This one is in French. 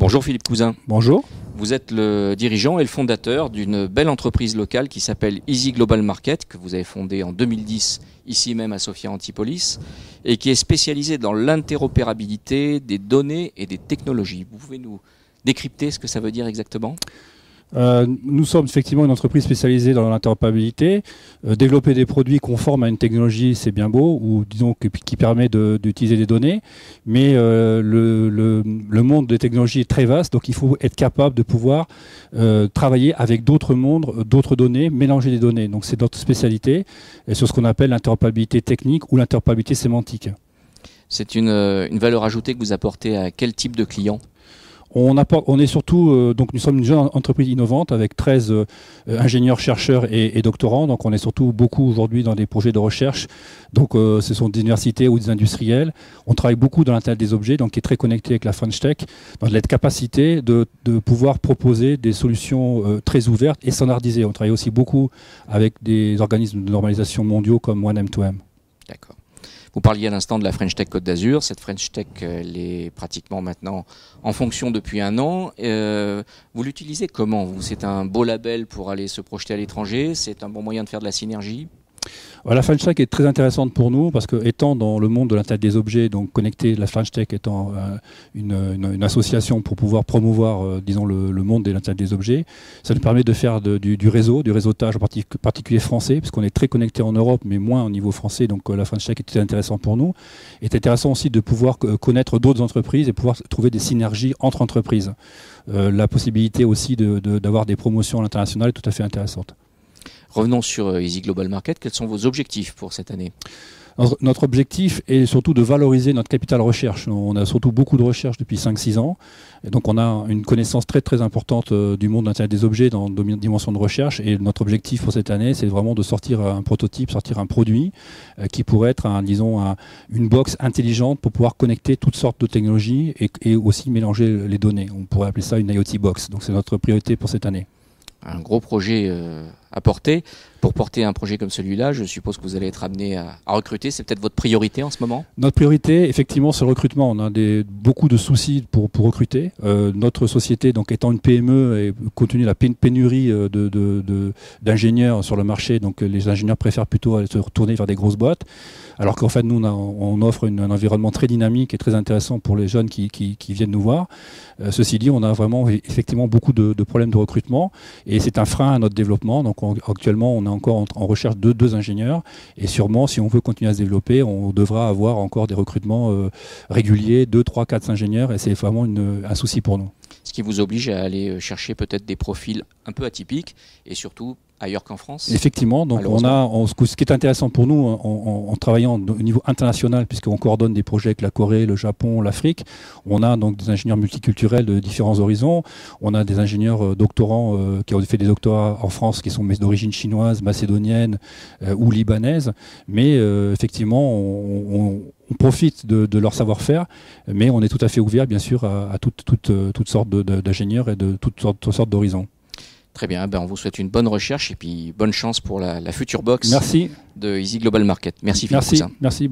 Bonjour Philippe Cousin. Bonjour. Vous êtes le dirigeant et le fondateur d'une belle entreprise locale qui s'appelle Easy Global Market, que vous avez fondée en 2010, ici même à Sophia Antipolis, et qui est spécialisée dans l'interopérabilité des données et des technologies. Vous pouvez nous décrypter ce que ça veut dire exactement ? Nous sommes effectivement une entreprise spécialisée dans l'interopérabilité. Développer des produits conformes à une technologie, c'est bien beau, ou disons qui permet d'utiliser des données, mais le monde des technologies est très vaste, donc il faut être capable de pouvoir travailler avec d'autres mondes, d'autres données, mélanger des données. Donc c'est notre spécialité, et sur ce qu'on appelle l'interopérabilité technique ou l'interopérabilité sémantique. C'est une valeur ajoutée que vous apportez à quel type de clients ? On est surtout, donc nous sommes une jeune entreprise innovante avec 13 ingénieurs, chercheurs et doctorants. Donc on est surtout beaucoup aujourd'hui dans des projets de recherche. Donc ce sont des universités ou des industriels. On travaille beaucoup dans l'Internet des objets, donc qui est très connecté avec la French Tech, dans la capacité de pouvoir proposer des solutions très ouvertes et standardisées. On travaille aussi beaucoup avec des organismes de normalisation mondiaux comme 1M2M. D'accord. Vous parliez à l'instant de la French Tech Côte d'Azur. Cette French Tech, elle est pratiquement maintenant en fonction depuis un an. Vous l'utilisez comment, vous ? C'est un beau label pour aller se projeter à l'étranger ? C'est un bon moyen de faire de la synergie ? La French Tech est très intéressante pour nous parce que étant dans le monde de l'Internet des objets, donc connecté, la French Tech étant une association pour pouvoir promouvoir, disons, le monde de l'Internet des objets, ça nous permet de faire du réseautage en particulier français, puisqu'on est très connecté en Europe, mais moins au niveau français, donc la French Tech est très intéressant pour nous. Il est intéressant aussi de pouvoir connaître d'autres entreprises et pouvoir trouver des synergies entre entreprises. La possibilité aussi d'avoir des promotions à l'international est tout à fait intéressante. Revenons sur Easy Global Market. Quels sont vos objectifs pour cette année ? Notre objectif est surtout de valoriser notre capital recherche. On a surtout beaucoup de recherche depuis 5-6 ans. Et donc on a une connaissance très très importante du monde de l'Internet des objets dans la dimension de recherche. Et notre objectif pour cette année, c'est vraiment de sortir un prototype, sortir un produit qui pourrait être une box intelligente pour pouvoir connecter toutes sortes de technologies et aussi mélanger les données. On pourrait appeler ça une IoT box. Donc c'est notre priorité pour cette année. Un gros projet à porter. Pour porter un projet comme celui-là, je suppose que vous allez être amené à recruter. C'est peut-être votre priorité en ce moment ? Notre priorité, effectivement, c'est le recrutement. On a beaucoup de soucis pour recruter. Notre société, donc étant une PME, et compte tenu de la pénurie d'ingénieurs sur le marché, donc les ingénieurs préfèrent plutôt se retourner vers des grosses boîtes. Alors qu'en fait, nous, on offre un environnement très dynamique et très intéressant pour les jeunes qui viennent nous voir. Ceci dit, on a vraiment effectivement beaucoup de problèmes de recrutement et c'est un frein à notre développement. Donc actuellement, on est encore en recherche de 2 ingénieurs et sûrement, si on veut continuer à se développer, on devra avoir encore des recrutements réguliers, 2, 3, 4 ingénieurs et c'est vraiment un souci pour nous. Ce qui vous oblige à aller chercher peut-être des profils un peu atypiques et surtout ailleurs qu'en France ? Effectivement, donc ce qui est intéressant pour nous en travaillant au niveau international, puisqu'on coordonne des projets avec la Corée, le Japon, l'Afrique, on a donc des ingénieurs multiculturels de différents horizons, on a des ingénieurs doctorants qui ont fait des doctorats en France qui sont d'origine chinoise, macédonienne ou libanaise, mais effectivement on profite de leur savoir-faire, mais on est tout à fait ouvert bien sûr à toutes sortes d'ingénieurs et de toutes sortes d'horizons. Très bien, on vous souhaite une bonne recherche et puis bonne chance pour la future box Merci. de Easy Global Market. Merci Philippe Cousin. Merci.